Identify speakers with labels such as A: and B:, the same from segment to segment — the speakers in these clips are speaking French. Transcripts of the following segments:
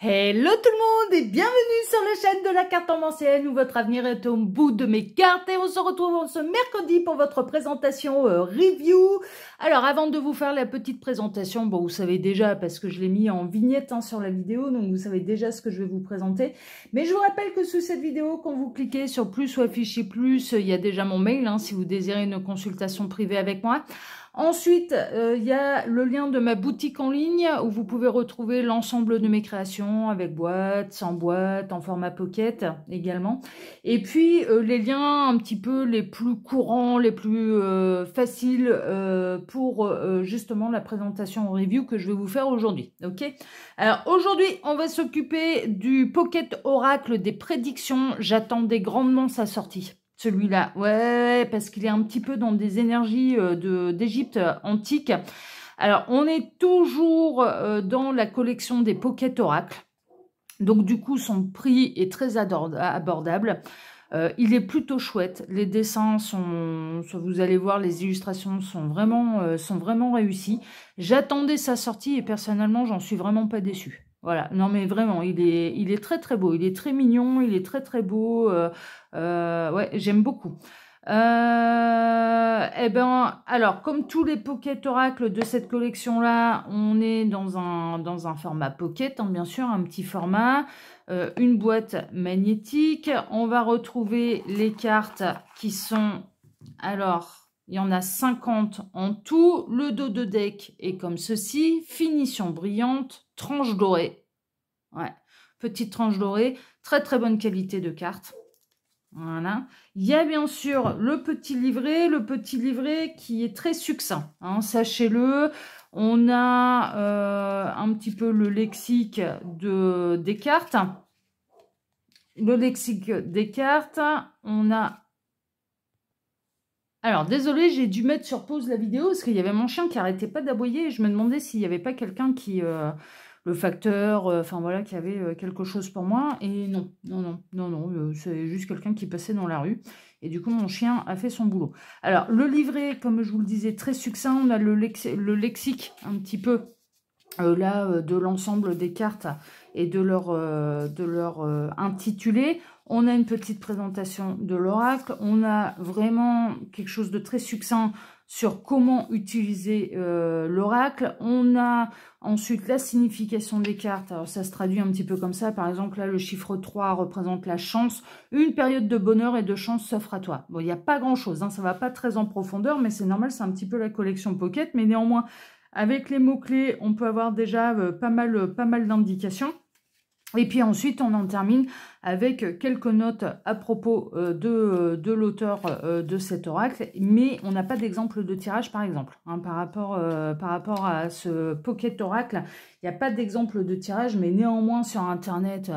A: Hello tout le monde et bienvenue sur la chaîne de la carte tendancielle où votre avenir est au bout de mes cartes et on se retrouve ce mercredi pour votre présentation review. Alors avant de vous faire la petite présentation, bon vous savez déjà parce que je l'ai mis en vignette sur la vidéo, donc vous savez déjà ce que je vais vous présenter. Mais je vous rappelle que sous cette vidéo, quand vous cliquez sur plus ou afficher plus, il y a déjà mon mail si vous désirez une consultation privée avec moi. Ensuite, il y a le lien de ma boutique en ligne où vous pouvez retrouver l'ensemble de mes créations avec boîte, sans boîte, en format pocket également. Et puis, les liens un petit peu les plus courants, les plus faciles pour justement la présentation en review que je vais vous faire aujourd'hui. Ok. Alors, aujourd'hui, on va s'occuper du Pocket Oracle des prédictions. J'attendais grandement sa sortie. Celui-là, ouais, parce qu'il est un petit peu dans des énergies d'Égypte antique. Alors, on est toujours dans la collection des Pocket Oracle. Donc, du coup, son prix est très abordable. Il est plutôt chouette. Les dessins sont, vous allez voir, les illustrations sont vraiment réussies. J'attendais sa sortie et personnellement, j'en suis vraiment pas déçue. Voilà, non mais vraiment, il est très très beau, il est très mignon, il est très très beau, ouais, j'aime beaucoup. Eh ben, alors, comme tous les Pocket Oracle de cette collection-là, on est dans un format pocket, bien sûr, un petit format, une boîte magnétique. On va retrouver les cartes qui sont, alors... Il y en a 50 en tout. Le dos de deck est comme ceci. Finition brillante, tranche dorée. Ouais, petite tranche dorée. Très très bonne qualité de carte. Voilà. Il y a bien sûr le petit livret qui est très succinct. Sachez-le. On a un petit peu le lexique des cartes. Le lexique des cartes. On a... Alors, désolé, j'ai dû mettre sur pause la vidéo parce qu'il y avait mon chien qui arrêtait pas d'aboyer et je me demandais s'il n'y avait pas quelqu'un qui... le facteur, enfin voilà, qui avait quelque chose pour moi. Et non, c'est juste quelqu'un qui passait dans la rue. Et du coup, mon chien a fait son boulot. Alors, le livret, comme je vous le disais, très succinct. On a le lexique un petit peu, de l'ensemble des cartes et de leur intitulé. On a une petite présentation de l'oracle. On a vraiment quelque chose de très succinct sur comment utiliser l'oracle. On a ensuite la signification des cartes. Alors ça se traduit un petit peu comme ça. Par exemple, là, le chiffre 3 représente la chance. Une période de bonheur et de chance s'offre à toi. Bon, il n'y a pas grand-chose. Ça ne va pas très en profondeur, mais c'est normal, c'est un petit peu la collection Pocket. Mais néanmoins, avec les mots-clés, on peut avoir déjà pas mal d'indications. Et puis ensuite, on en termine avec quelques notes à propos de l'auteur de cet oracle, mais on n'a pas d'exemple de tirage par exemple. Par rapport à ce Pocket Oracle, il n'y a pas d'exemple de tirage, mais néanmoins sur Internet...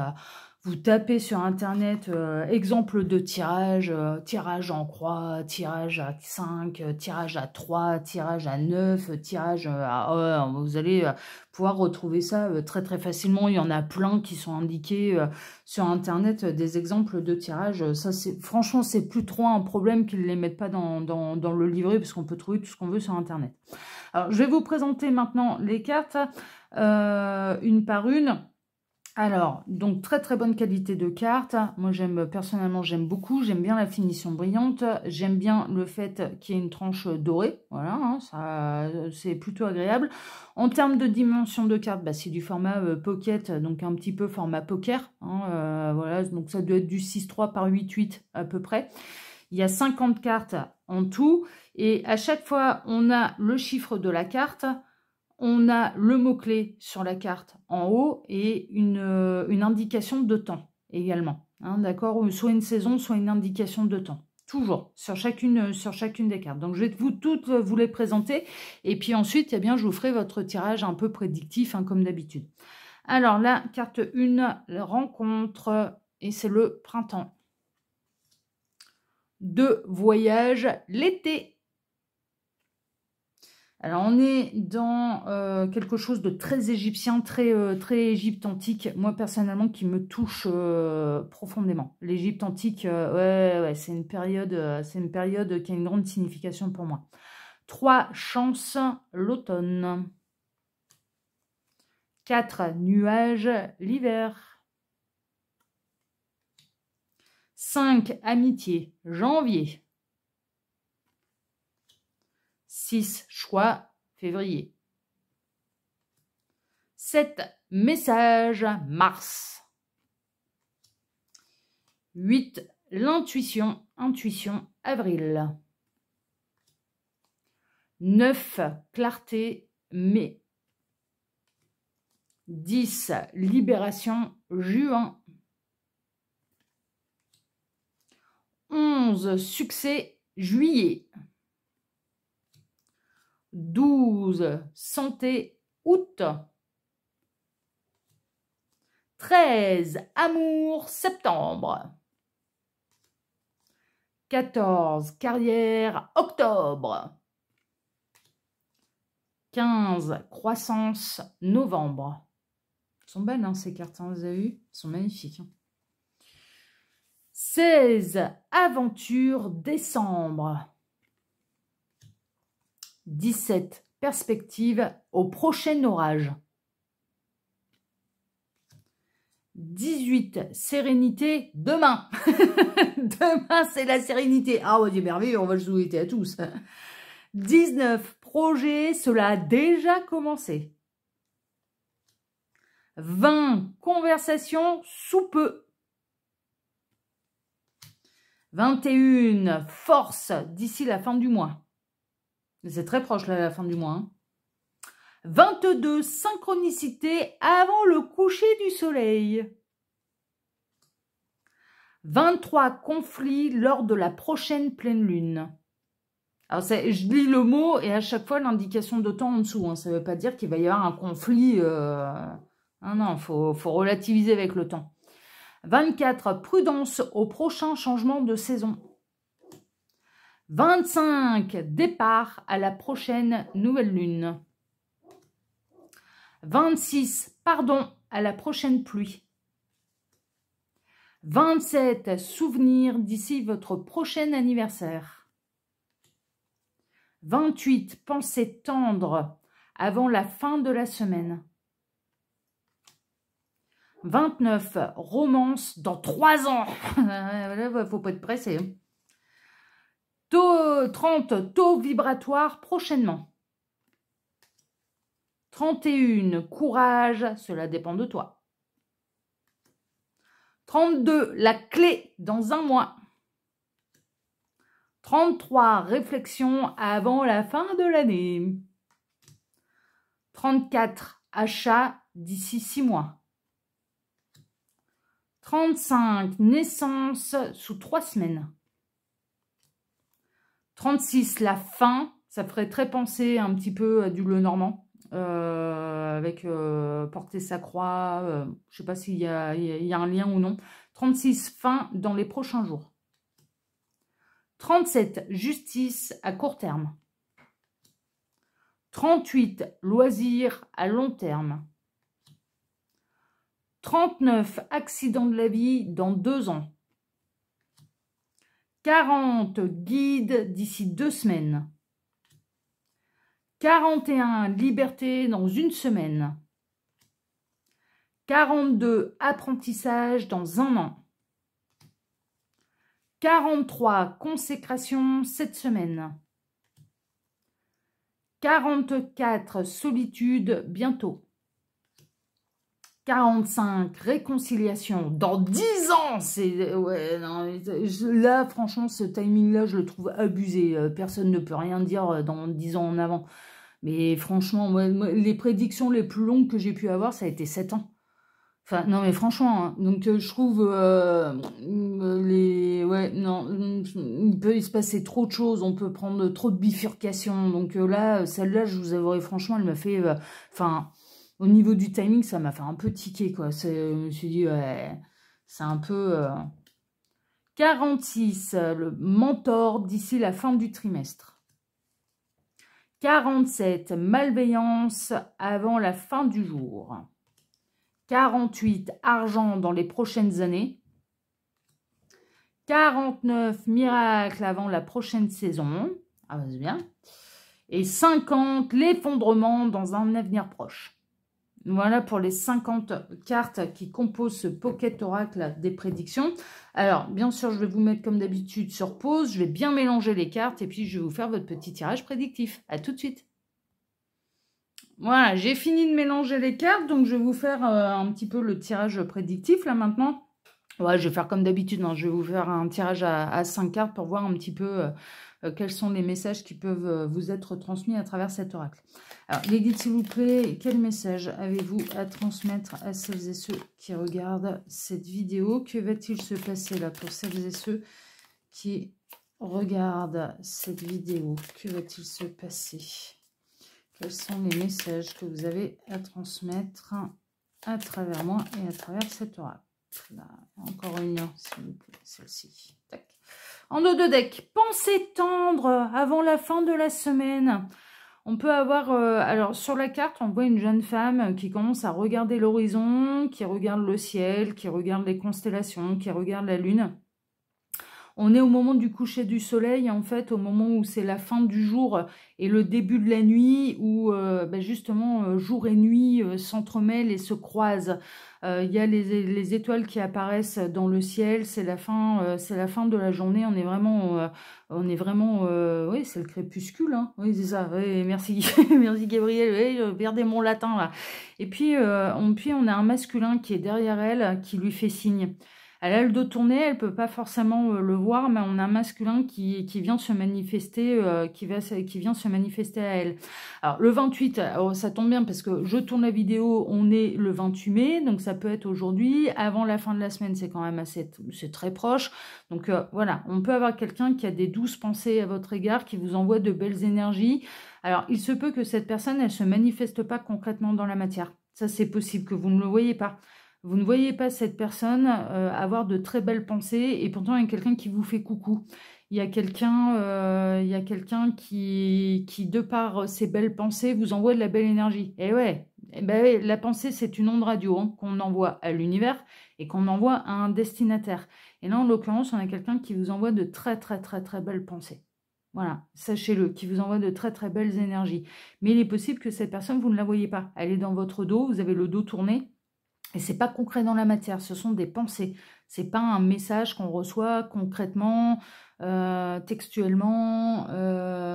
A: vous tapez sur Internet exemple de tirage, tirage en croix, tirage à 5, tirage à 3, tirage à 9, tirage à... vous allez pouvoir retrouver ça très très facilement. Il y en a plein qui sont indiqués sur Internet, des exemples de tirage. Ça, franchement, c'est plus trop un problème qu'ils ne les mettent pas dans le livret, parce qu'on peut trouver tout ce qu'on veut sur Internet. Alors, je vais vous présenter maintenant les cartes, une par une. Alors, donc très très bonne qualité de carte. Moi personnellement j'aime beaucoup, j'aime bien la finition brillante, j'aime bien le fait qu'il y ait une tranche dorée, voilà, ça c'est plutôt agréable. En termes de dimension de carte, c'est du format pocket, donc un petit peu format poker, voilà, donc ça doit être du 6,3 par 8,8 à peu près. Il y a 50 cartes en tout, et à chaque fois on a le chiffre de la carte. On a le mot-clé sur la carte en haut et une indication de temps également. D'accord, soit une saison, soit une indication de temps. Toujours, sur chacune des cartes. Donc, je vais toutes vous les présenter. Et puis ensuite, eh bien, je vous ferai votre tirage un peu prédictif, comme d'habitude. Alors, la carte 1, rencontre, et c'est le printemps. 2, voyage, l'été. Alors, on est dans quelque chose de très égyptien, très Égypte antique. Moi, personnellement, qui me touche profondément. L'Égypte antique, ouais, c'est une période qui a une grande signification pour moi. 3, chance, l'automne. 4, nuages l'hiver. 5, amitié, janvier. 6, choix, février. 7, message, mars. 8, l'intuition, intuition, avril. 9, clarté, mai. 10, libération, juin. 11, succès, juillet. 12, santé, août. 13, amour, septembre. 14, carrière, octobre. 15, croissance, novembre. Elles sont belles, hein, ces cartes, hein, vous avez vu? Elles sont magnifiques. Hein. 16, aventure, décembre. 17, perspective au prochain orage. 18, sérénité, demain. Demain, c'est la sérénité. Ah, ouais, merveilleux, on va le souhaiter à tous. 19, projet, cela a déjà commencé. 20, conversation, sous peu. 21, force, d'ici la fin du mois. C'est très proche, là, la fin du mois. Hein. 22, synchronicité avant le coucher du soleil. 23, conflit lors de la prochaine pleine lune. Alors, je lis le mot et à chaque fois l'indication de temps en dessous. Hein. Ça ne veut pas dire qu'il va y avoir un conflit. Non, il faut relativiser avec le temps. 24, prudence au prochain changement de saison. 25, départ à la prochaine nouvelle lune. 26, pardon à la prochaine pluie. 27, souvenir d'ici votre prochain anniversaire. 28, pensée tendre avant la fin de la semaine. 29, romance dans 3 ans. Il faut pas être pressé. 30, taux vibratoire prochainement. 31, courage, cela dépend de toi. 32, la clé dans 1 mois. 33, réflexion avant la fin de l'année. 34, achat d'ici 6 mois. 35, naissance sous 3 semaines. 36, la fin, ça ferait très penser un petit peu à du Le Normand. Avec porter sa croix, je ne sais pas s'il y a un lien ou non. 36, fin dans les prochains jours. 37, justice à court terme. 38, loisir à long terme. 39, accident de la vie dans 2 ans. 40, guide d'ici 2 semaines. 41, liberté dans 1 semaine. 42, apprentissage dans 1 an. 43, consécration cette semaine. 44, solitude bientôt. 45, réconciliation dans 10 ans. Ouais, non, là, franchement, ce timing-là, je le trouve abusé. Personne ne peut rien dire dans 10 ans en avant. Mais franchement, moi, les prédictions les plus longues que j'ai pu avoir, ça a été 7 ans. Enfin, non, mais franchement, hein, donc je trouve ouais, non, il peut se passer trop de choses, on peut prendre trop de bifurcations. Donc là, celle-là, je vous avouerai, franchement, elle m'a fait... Enfin, au niveau du timing, ça m'a fait un peu tiquer, quoi. Je me suis dit, ouais, c'est un peu... 46, le mentor d'ici la fin du trimestre. 47, malveillance avant la fin du jour. 48, argent dans les prochaines années. 49, miracle avant la prochaine saison. Ah, c'est bien. Et 50, l'effondrement dans un avenir proche. Voilà pour les 50 cartes qui composent ce Pocket Oracle des prédictions. Alors, bien sûr, je vais vous mettre comme d'habitude sur pause. Je vais bien mélanger les cartes et puis je vais vous faire votre petit tirage prédictif. À tout de suite. Voilà, j'ai fini de mélanger les cartes. Donc, je vais vous faire un petit peu le tirage prédictif là maintenant. Ouais, je vais faire comme d'habitude, hein. Je vais vous faire un tirage à 5 cartes pour voir un petit peu quels sont les messages qui peuvent vous être transmis à travers cet oracle. Alors, les guides, s'il vous plaît, quel message avez-vous à transmettre à celles et ceux qui regardent cette vidéo? Que va-t-il se passer là pour celles et ceux qui regardent cette vidéo? Que va-t-il se passer? Quels sont les messages que vous avez à transmettre à travers moi et à travers cet oracle? Là, encore une, s'il vous plaît, celle-ci. En dos de deck, pensée tendre avant la fin de la semaine. On peut avoir, alors sur la carte, on voit une jeune femme qui commence à regarder l'horizon, qui regarde le ciel, qui regarde les constellations, qui regarde la lune. On est au moment du coucher du soleil, en fait, au moment où c'est la fin du jour et le début de la nuit, où justement jour et nuit s'entremêlent et se croisent. Il y a les étoiles qui apparaissent dans le ciel, c'est la fin de la journée. On est vraiment, oui, c'est le crépuscule, hein. Oui, c'est ça. Oui, merci, merci Gabriel. Oui, je perdais mon latin là. Et puis, on a un masculin qui est derrière elle, qui lui fait signe. Elle a le dos tourné, elle ne peut pas forcément le voir, mais on a un masculin qui vient se manifester, qui vient se manifester à elle. Alors, le 28, alors, ça tombe bien parce que je tourne la vidéo, on est le 28 mai, donc ça peut être aujourd'hui. Avant la fin de la semaine, c'est quand même c'est très proche. Donc voilà, on peut avoir quelqu'un qui a des douces pensées à votre égard, qui vous envoie de belles énergies. Alors, il se peut que cette personne, elle ne se manifeste pas concrètement dans la matière. Ça, c'est possible que vous ne le voyez pas. Vous ne voyez pas cette personne avoir de très belles pensées et pourtant il y a quelqu'un qui vous fait coucou. Il y a quelqu'un qui, de par ses belles pensées, vous envoie de la belle énergie. Et ouais, la pensée, c'est une onde radio hein, qu'on envoie à l'univers et qu'on envoie à un destinataire. Et là, en l'occurrence, on a quelqu'un qui vous envoie de très, très, très, très belles pensées. Voilà, sachez-le, qui vous envoie de très, très belles énergies. Mais il est possible que cette personne, vous ne la voyez pas. Elle est dans votre dos, vous avez le dos tourné. Et c'est pas concret dans la matière, ce sont des pensées. C'est pas un message qu'on reçoit concrètement, textuellement.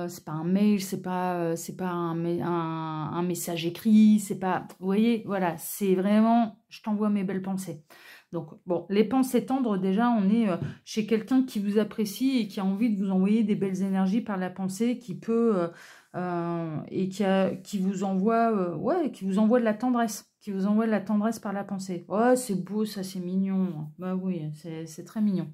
A: C'est pas un mail, c'est pas un message écrit. C'est pas, vous voyez, voilà, c'est vraiment, je t'envoie mes belles pensées. Donc bon, les pensées tendres, déjà, on est chez quelqu'un qui vous apprécie et qui a envie de vous envoyer des belles énergies par la pensée, qui peut et qui vous envoie, qui vous envoie de la tendresse. Qui vous envoie de la tendresse par la pensée. Oh, c'est beau, ça, c'est mignon. Bah oui, c'est très mignon.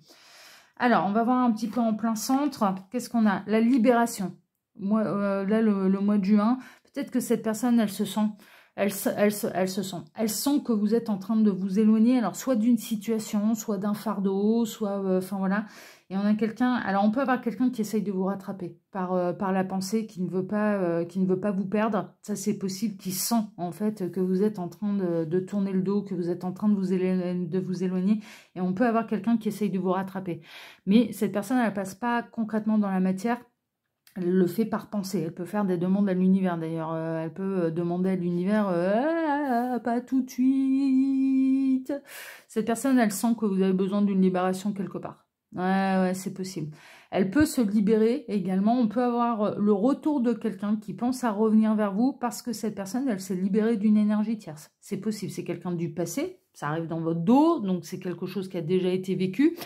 A: Alors, on va voir un petit peu en plein centre. Qu'est-ce qu'on a? La libération. Moi, là, le mois de juin, peut-être que cette personne, elle se sent... Elle sent que vous êtes en train de vous éloigner, alors soit d'une situation, soit d'un fardeau, soit, enfin voilà. Et on a quelqu'un, alors on peut avoir quelqu'un qui essaye de vous rattraper par la pensée, qui ne veut pas vous perdre. Ça c'est possible, qui sent en fait que vous êtes en train de tourner le dos, que vous êtes en train de vous éloigner. Et on peut avoir quelqu'un qui essaye de vous rattraper. Mais cette personne, elle ne passe pas concrètement dans la matière. Elle le fait par pensée. Elle peut faire des demandes à l'univers, d'ailleurs. Elle peut demander à l'univers pas tout de suite. Cette personne, elle sent que vous avez besoin d'une libération quelque part. Ouais, c'est possible. Elle peut se libérer également. On peut avoir le retour de quelqu'un qui pense à revenir vers vous parce que cette personne, elle s'est libérée d'une énergie tierce. C'est possible. C'est quelqu'un du passé. Ça arrive dans votre dos. Donc, c'est quelque chose qui a déjà été vécu.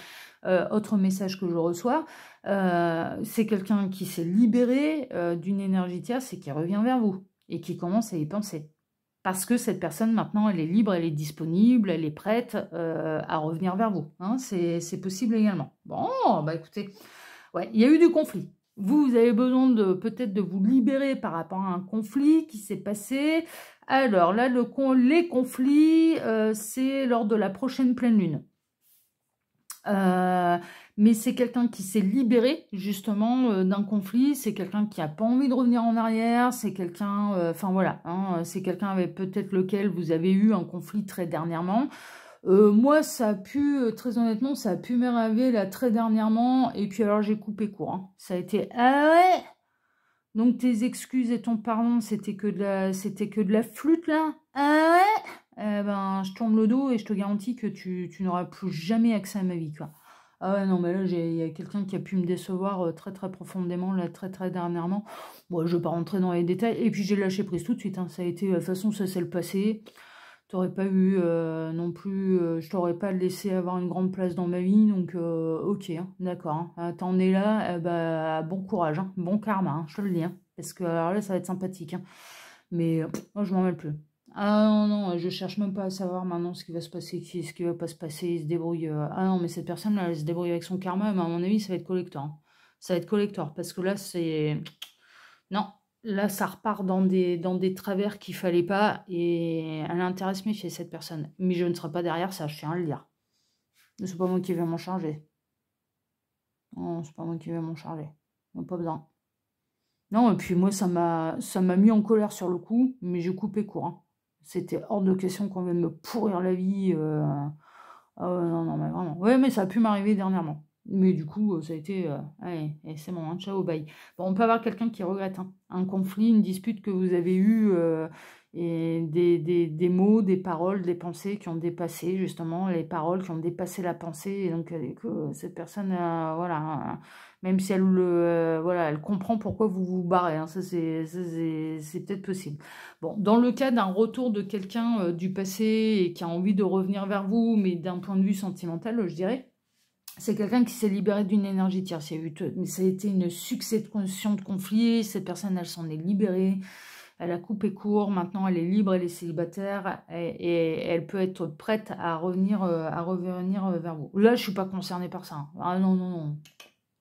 A: Autre message que je reçois, c'est quelqu'un qui s'est libéré d'une énergie tierce et qui revient vers vous et qui commence à y penser. Parce que cette personne, maintenant, elle est libre, elle est disponible, elle est prête à revenir vers vous. Hein, c'est possible également. Bon, bah écoutez, ouais, il y a eu du conflit. Vous avez besoin peut-être de vous libérer par rapport à un conflit qui s'est passé. Alors là, les conflits, c'est lors de la prochaine pleine lune. Mais c'est quelqu'un qui s'est libéré justement d'un conflit, c'est quelqu'un qui n'a pas envie de revenir en arrière, c'est quelqu'un, enfin voilà, hein, c'est quelqu'un avec peut-être lequel vous avez eu un conflit très dernièrement. Moi, ça a pu, très honnêtement, ça a pu m'arriver là très dernièrement, et puis alors j'ai coupé court. Hein. Ça a été, ah ouais, Donc tes excuses et ton pardon, c'était que de la flûte là? Ah ouais? Eh ben, je tourne le dos et je te garantis que tu n'auras plus jamais accès à ma vie, quoi. Ah ouais, non, mais là, il y a quelqu'un qui a pu me décevoir très très profondément, là, très très dernièrement. Bon, je vais pas rentrer dans les détails. Et puis j'ai lâché prise tout de suite, hein. Ça a été, de toute façon, ça c'est le passé. T'aurais pas eu non plus, je t'aurais pas laissé avoir une grande place dans ma vie, donc ok, hein, d'accord. Hein. T'en es là, bah, bon courage, hein, bon karma, hein, je te le dis, hein, parce que alors là ça va être sympathique, hein, mais moi je m'en mêle plus. Ah non, non, je cherche même pas à savoir maintenant ce qui va se passer, ce qui va pas se passer, il se débrouille. Ah non, mais cette personne-là, elle se débrouille avec son karma, mais à mon avis ça va être collector. Hein. Ça va être collector, parce que là c'est... Non, là, ça repart dans des travers qu'il fallait pas et elle intéresse méfier cette personne. Mais je ne serai pas derrière ça, je tiens à le dire. C'est pas moi qui vais m'en charger. Non, c'est pas moi qui vais m'en charger. Pas besoin. Non, et puis moi, ça m'a mis en colère sur le coup, mais j'ai coupé court. Hein. C'était hors de question qu'on vienne me pourrir la vie. Ah ouais, non, non, mais vraiment. Ouais, mais ça a pu m'arriver dernièrement. Mais du coup, ça a été... allez, c'est bon, hein, ciao, bye. Bon, on peut avoir quelqu'un qui regrette hein, un conflit, une dispute que vous avez eue, et des mots, des paroles, des pensées qui ont dépassé, justement, les paroles qui ont dépassé la pensée. Et donc, que cette personne, voilà, même si elle, voilà, elle comprend pourquoi vous vous barrez. Hein, ça, c'est peut-être possible. Bon, dans le cas d'un retour de quelqu'un du passé et qui a envie de revenir vers vous, mais d'un point de vue sentimental, je dirais, c'est quelqu'un qui s'est libéré d'une énergie tierce. Mais ça a été une succession de conflits. Cette personne, elle s'en est libérée. Elle a coupé court. Maintenant, elle est libre, elle est célibataire et elle peut être prête à revenir vers vous. Là, je suis pas concernée par ça. Hein. Ah non, non, non.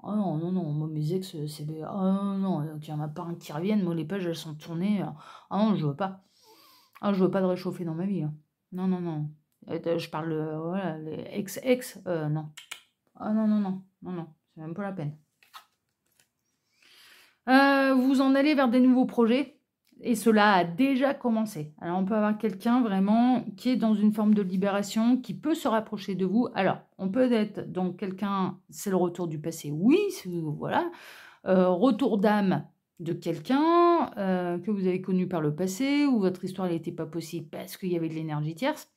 A: Ah non, non, non. Moi, mes ex, c'est des... Ah non, non, non. Il n'y en a pas un qui revienne. Moi, les pages, elles sont tournées. Ah non, je veux pas. Ah, je veux pas de réchauffer dans ma vie. Hein. Non, non, non. Je parle, voilà, les ex-ex, non. Ah non, non, non, non, non, c'est même pas la peine. Vous en allez vers des nouveaux projets et cela a déjà commencé. Alors, on peut avoir quelqu'un vraiment qui est dans une forme de libération, qui peut se rapprocher de vous. Alors, on peut être dans quelqu'un, c'est le retour du passé, oui, voilà. Retour d'âme de quelqu'un que vous avez connu par le passé, où votre histoire n'était pas possible parce qu'il y avait de l'énergie tierce.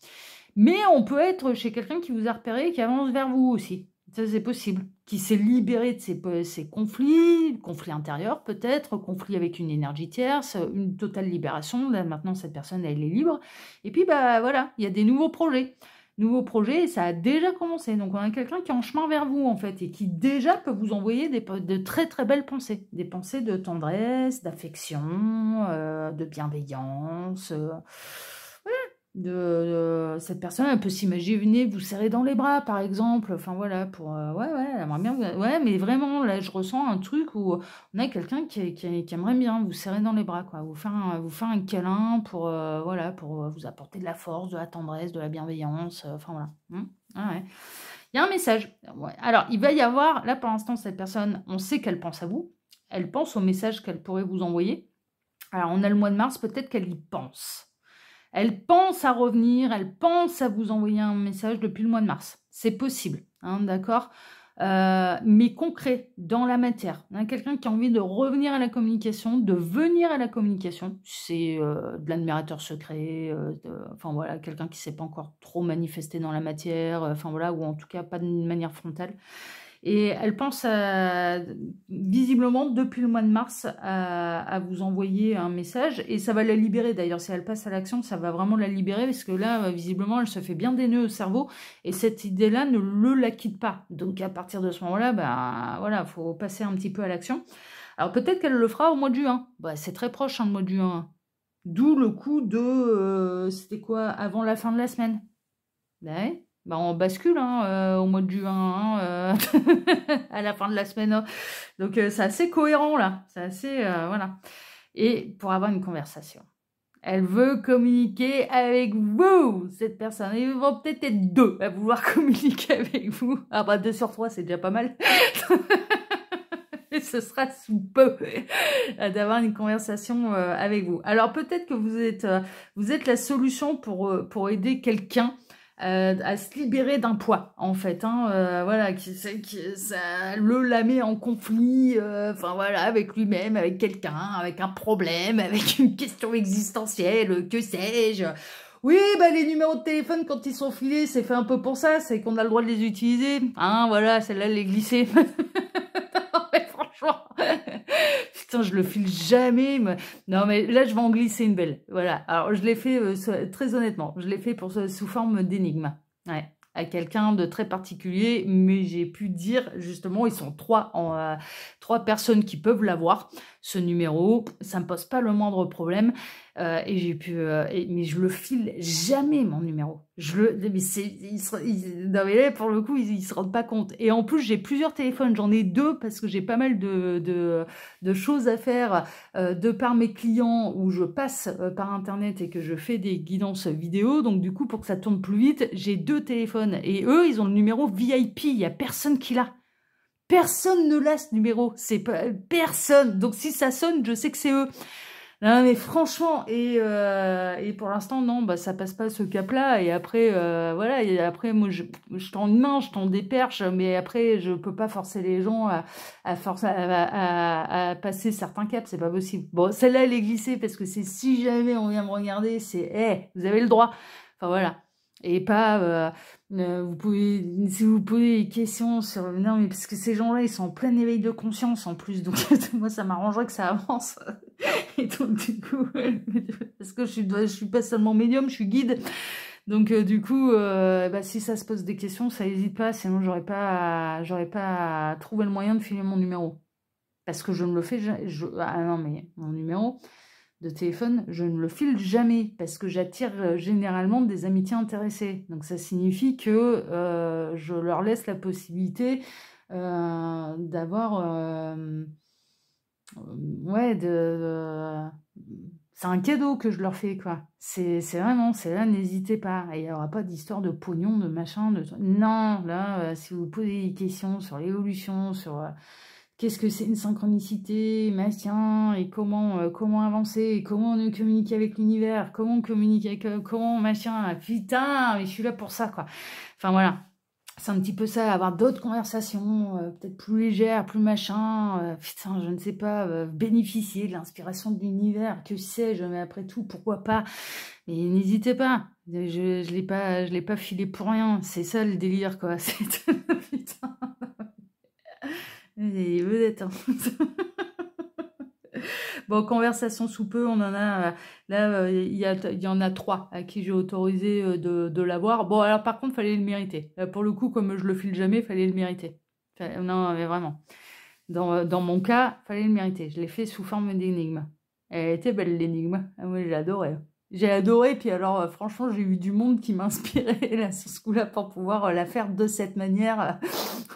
A: Mais on peut être chez quelqu'un qui vous a repéré et qui avance vers vous aussi. Ça, c'est possible. Qui s'est libéré de ses conflits intérieurs peut-être, conflits avec une énergie tierce, une totale libération. Là, maintenant, cette personne, elle est libre. Et puis, bah voilà, il y a des nouveaux projets. Nouveaux projets, ça a déjà commencé. Donc, on a quelqu'un qui est en chemin vers vous, en fait, et qui déjà peut vous envoyer de très, très belles pensées. Des pensées de tendresse, d'affection, de bienveillance, cette personne, elle peut s'imaginer vous serrer dans les bras, par exemple. Enfin, voilà, pour... ouais, elle aimerait bien... Ouais, mais vraiment, là, je ressens un truc où on a quelqu'un qui aimerait bien vous serrer dans les bras, quoi. Vous faire un câlin pour, voilà, pour vous apporter de la force, de la tendresse, de la bienveillance. Enfin, voilà. Ah, ouais. Il y a un message. Ouais. Alors, il va y avoir... Là, pour l'instant, cette personne, on sait qu'elle pense à vous. Elle pense au message qu'elle pourrait vous envoyer. Alors, on a le mois de mars, peut-être qu'elle y pense. Elle pense à revenir, elle pense à vous envoyer un message depuis le mois de mars. C'est possible, hein, d'accord, mais concret, dans la matière. On a quelqu'un qui a envie de revenir à la communication, de venir à la communication. C'est de l'admirateur secret, enfin voilà, quelqu'un qui ne s'est pas encore trop manifesté dans la matière, enfin voilà, ou en tout cas pas d'une manière frontale. Et elle pense visiblement depuis le mois de mars à vous envoyer un message et ça va la libérer. D'ailleurs, si elle passe à l'action, ça va vraiment la libérer parce que là, visiblement, elle se fait bien des nœuds au cerveau et cette idée-là ne la quitte pas. Donc, à partir de ce moment-là, ben voilà, faut passer un petit peu à l'action. Alors, peut-être qu'elle le fera au mois de juin. Bah, c'est très proche, hein, le mois de juin. D'où le coup de... c'était quoi? Avant la fin de la semaine. Ouais. Bah, on bascule hein, au mois de juin, hein, à la fin de la semaine. Hein. Donc, c'est assez cohérent, là. C'est assez... voilà. Et pour avoir une conversation. Elle veut communiquer avec vous, cette personne. Ils vont peut-être être deux à vouloir communiquer avec vous. Ah bah, 2 sur 3, c'est déjà pas mal. Et ce sera sous peu d'avoir une conversation avec vous. Alors, peut-être que vous êtes la solution pour aider quelqu'un à se libérer d'un poids, en fait, hein, voilà, ça la met en conflit, enfin voilà, avec lui-même, avec quelqu'un, avec un problème, avec une question existentielle, que sais-je. Oui, bah les numéros de téléphone, quand ils sont filés, c'est fait un peu pour ça, c'est qu'on a le droit de les utiliser, hein, voilà, celle-là, elle est glissée. Mais franchement, putain, je le file jamais. Non, mais là, je vais en glisser une belle. Voilà. Alors, je l'ai fait, très honnêtement, je l'ai fait sous forme d'énigme. Ouais. À quelqu'un de très particulier, mais j'ai pu dire, justement, ils sont trois personnes qui peuvent l'avoir, ce numéro. Ça me pose pas le moindre problème. Et j'ai pu, mais je le file jamais, mon numéro. Mais non, mais là, pour le coup, ils se rendent pas compte. Et en plus, j'ai plusieurs téléphones. J'en ai deux parce que j'ai pas mal de choses à faire de par mes clients où je passe par Internet et que je fais des guidances vidéo. Donc, du coup, pour que ça tourne plus vite, j'ai deux téléphones. Et eux, ils ont le numéro VIP. Il y a personne qui l'a. Personne ne l'a, ce numéro. C'est pas personne. Donc, si ça sonne, je sais que c'est eux. Non, mais franchement, et pour l'instant, non, bah, ça passe pas ce cap-là. Et après, voilà, et après, moi, je tends une main, je tends des perches, mais après, je peux pas forcer les gens à passer certains caps, c'est pas possible. Bon, celle-là, elle est glissée parce que c'est si jamais on vient me regarder, c'est, vous avez le droit. Enfin, voilà. Et pas, si vous posez des questions sur, non, mais parce que ces gens-là, ils sont en plein éveil de conscience en plus, donc moi, ça m'arrangerait que ça avance. Et donc, du coup, parce que je suis pas seulement médium, je suis guide. Donc, du coup, bah, si ça se pose des questions, ça n'hésite pas, sinon j'aurais pas trouvé le moyen de filer mon numéro. Parce que je ne le fais jamais. Ah non, mais mon numéro de téléphone, je ne le file jamais parce que j'attire généralement des amitiés intéressées. Donc ça signifie que je leur laisse la possibilité d'avoir... ouais, c'est un cadeau que je leur fais, quoi. C'est vraiment, c'est là, n'hésitez pas. Et il n'y aura pas d'histoire de pognon, de machin, de... Non, là, si vous posez des questions sur l'évolution, sur... qu'est-ce que c'est une synchronicité, machin, et comment avancer, et comment on communique avec l'univers, comment on communique avec, comment machin, putain, mais je suis là pour ça, quoi. Enfin, voilà. C'est un petit peu ça, avoir d'autres conversations, peut-être plus légères, plus machin, putain, je ne sais pas, bénéficier de l'inspiration de l'univers, que sais-je, mais après tout, pourquoi pas. Mais n'hésitez pas, je l'ai pas filé pour rien, c'est ça le délire, quoi. Putain. Et vedette, hein. Bon, conversation sous peu, on en a... là, il y en a 3 à qui j'ai autorisé de l'avoir. Bon, alors par contre, fallait le mériter. Pour le coup, comme je le file jamais, fallait le mériter. Non, mais vraiment. Dans mon cas, fallait le mériter. Je l'ai fait sous forme d'énigme. Elle était belle, l'énigme. Ah, moi, j'ai adoré. J'ai adoré, puis alors, franchement, j'ai eu du monde qui m'inspirait là, sur ce coup-là pour pouvoir la faire de cette manière.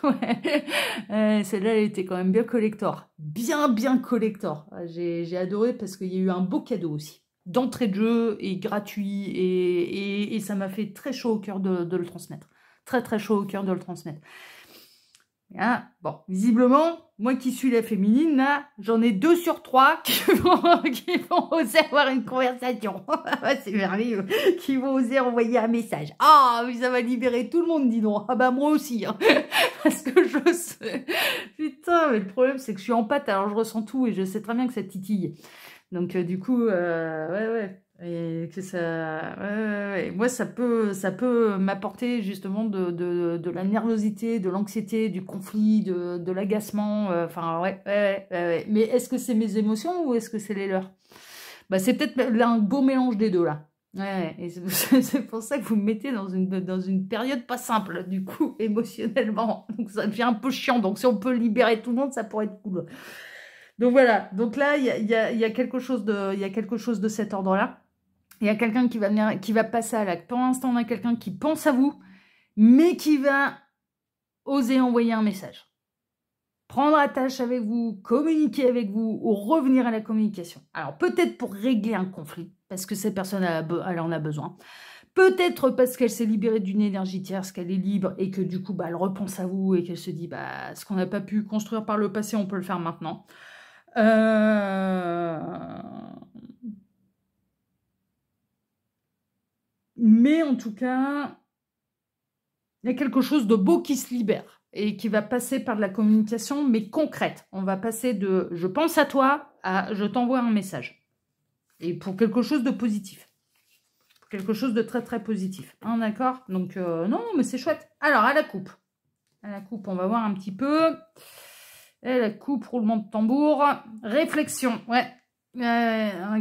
A: Ouais. Celle-là, elle était quand même bien collector. Bien collector. J'ai adoré parce qu'il y a eu un beau cadeau aussi. D'entrée de jeu et gratuit. Et ça m'a fait très chaud au cœur de le transmettre. Très chaud au cœur de le transmettre. Hein, bon, visiblement, moi qui suis la féminine, là, j'en ai 2 sur 3 qui vont oser avoir une conversation. C'est merveilleux. Qui vont oser envoyer un message. Ah, mais ça va libérer tout le monde, dis donc. Ah bah moi aussi, hein. Parce que je sais. Putain, mais le problème, c'est que je suis en pâte, alors je ressens tout et je sais très bien que ça titille. Donc, du coup, ouais. Et que ça, ouais. Moi, ça peut m'apporter justement de la nervosité, de l'anxiété, du conflit, de l'agacement. Enfin, ouais. Mais est-ce que c'est mes émotions ou est-ce que c'est les leurs? Bah, c'est peut-être un beau mélange des deux là. Ouais, et c'est pour ça que vous me mettez dans une période pas simple, du coup, émotionnellement. Donc, ça devient un peu chiant. Donc, si on peut libérer tout le monde, ça pourrait être cool. Donc voilà, donc là, il y a quelque chose de cet ordre-là. Il y a quelqu'un qui va passer à l'acte. Pour l'instant, on a quelqu'un qui pense à vous, mais qui va oser envoyer un message. Prendre attache avec vous, communiquer avec vous, ou revenir à la communication. Alors, peut-être pour régler un conflit, parce que cette personne, elle en a besoin. Peut-être parce qu'elle s'est libérée d'une énergie tierce, qu'elle est libre, et que du coup, bah, elle repense à vous, et qu'elle se dit, bah, ce qu'on n'a pas pu construire par le passé, on peut le faire maintenant. Mais en tout cas, Il y a quelque chose de beau qui se libère et qui va passer par de la communication, mais concrète. On va passer de « je pense à toi » à « je t'envoie un message ». Et pour quelque chose de positif. Quelque chose de très très positif. Hein, d'accord? Donc, non, mais c'est chouette. Alors, à la coupe. À la coupe, on va voir un petit peu. Et la coupe, roulement de tambour. Réflexion, ouais.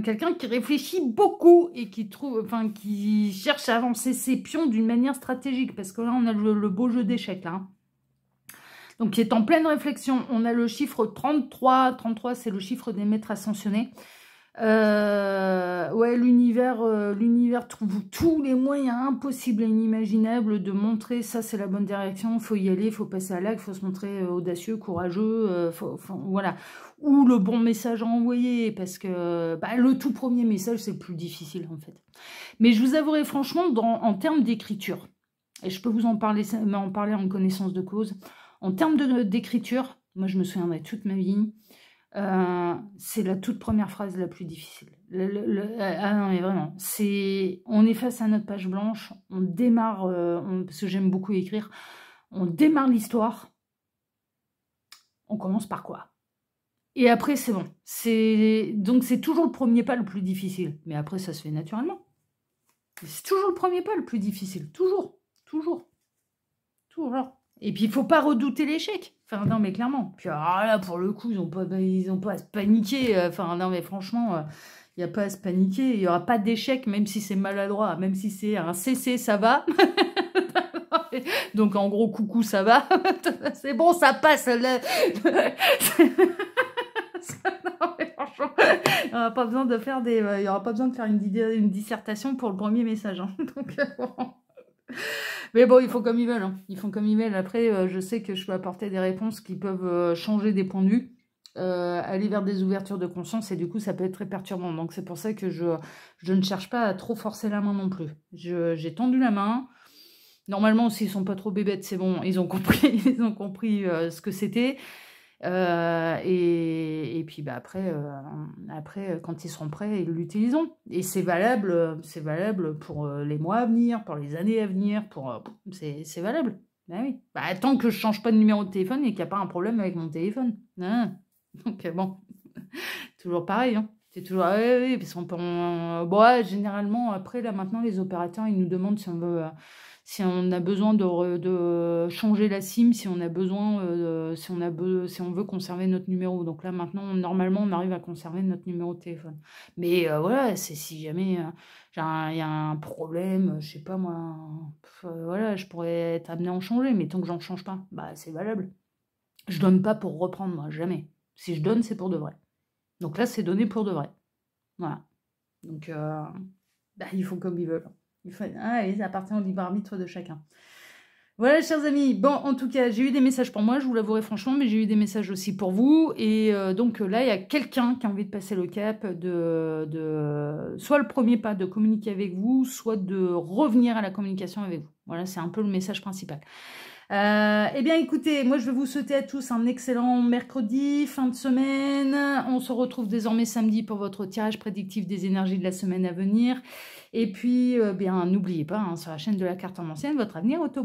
A: Quelqu'un qui réfléchit beaucoup et qui trouve, enfin, qui cherche à avancer ses pions d'une manière stratégique. Parce que là, on a le beau jeu d'échecs, là. Hein. Donc, qui est en pleine réflexion. On a le chiffre 33. 33, c'est le chiffre des maîtres ascensionnés. Ouais, l'univers trouve tous les moyens impossibles et inimaginables de montrer ça c'est la bonne direction, il faut y aller, il faut passer à l'acte, il faut se montrer audacieux, courageux, voilà, ou le bon message à envoyer, parce que bah, le tout premier message c'est le plus difficile en fait. Mais je vous avouerai franchement, en termes d'écriture, et je peux vous en parler en connaissance de cause, en termes d'écriture, moi je me souviendrai toute ma vie. C'est la toute première phrase la plus difficile. Ah non, mais vraiment, on est face à notre page blanche, on démarre, parce que j'aime beaucoup écrire, on démarre l'histoire, on commence par quoi? Et après, c'est bon. Donc, c'est toujours le premier pas le plus difficile. Mais après, ça se fait naturellement. C'est toujours le premier pas le plus difficile. Toujours. Toujours. Toujours. Et puis, il ne faut pas redouter l'échec. Enfin, non, mais clairement. Puis, alors là, pour le coup, ils n'ont pas à se paniquer. Enfin, non, mais franchement, il n'y a pas à se paniquer. Il n'y aura pas d'échec, même si c'est maladroit. Même si c'est un CC, ça va. Donc, en gros, coucou, ça va. C'est bon, ça passe. Non, mais franchement, il n'y aura pas besoin de faire il y aura pas besoin de faire une dissertation pour le premier message. Hein. Donc, bon. Mais bon, ils font comme ils veulent. Hein. Ils font comme ils veulent. Après, je sais que je peux apporter des réponses qui peuvent changer des points de vue, aller vers des ouvertures de conscience, et du coup, ça peut être très perturbant. Donc, c'est pour ça que je ne cherche pas à trop forcer la main non plus. J'ai tendu la main. Normalement, s'ils sont pas trop bébêtes, c'est bon. Ils ont compris, ce que c'était. Et puis bah, après, quand ils seront prêts, ils l'utiliseront. Et c'est valable pour les mois à venir, pour les années à venir, c'est valable. Ben oui. Bah, tant que je change pas de numéro de téléphone et qu'il n'y a pas un problème avec mon téléphone. Ah. Donc bon, toujours pareil. Hein. C'est toujours oui, parce qu'on peut. Bon, généralement après là maintenant les opérateurs ils nous demandent si on veut. Si on a besoin de changer la SIM, si on a besoin, si on veut conserver notre numéro. Donc là, maintenant, normalement, on arrive à conserver notre numéro de téléphone. Mais voilà, c'est si jamais il y a un problème, je sais pas moi, voilà, je pourrais être amenée à en changer, mais tant que j'en change pas, bah c'est valable. Je donne pas pour reprendre, moi, jamais. Si je donne, c'est pour de vrai. Donc là, c'est donné pour de vrai. Voilà. Donc, bah, ils font comme ils veulent. Allez, ça appartient au libre arbitre de chacun. Voilà, chers amis. Bon, en tout cas, j'ai eu des messages pour moi, je vous l'avouerai franchement, mais j'ai eu des messages aussi pour vous. Et donc là, il y a quelqu'un qui a envie de passer le cap, soit le premier pas de communiquer avec vous, soit de revenir à la communication avec vous. Voilà, c'est un peu le message principal. Eh bien, écoutez, moi, je vais vous souhaiter à tous un excellent mercredi, fin de semaine. On se retrouve désormais samedi pour votre tirage prédictif des énergies de la semaine à venir. Et puis, bien, n'oubliez pas, hein, sur la chaîne de la carte en ancienne, votre avenir est au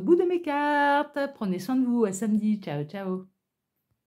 A: bout de mes cartes. Prenez soin de vous. À samedi. Ciao, ciao.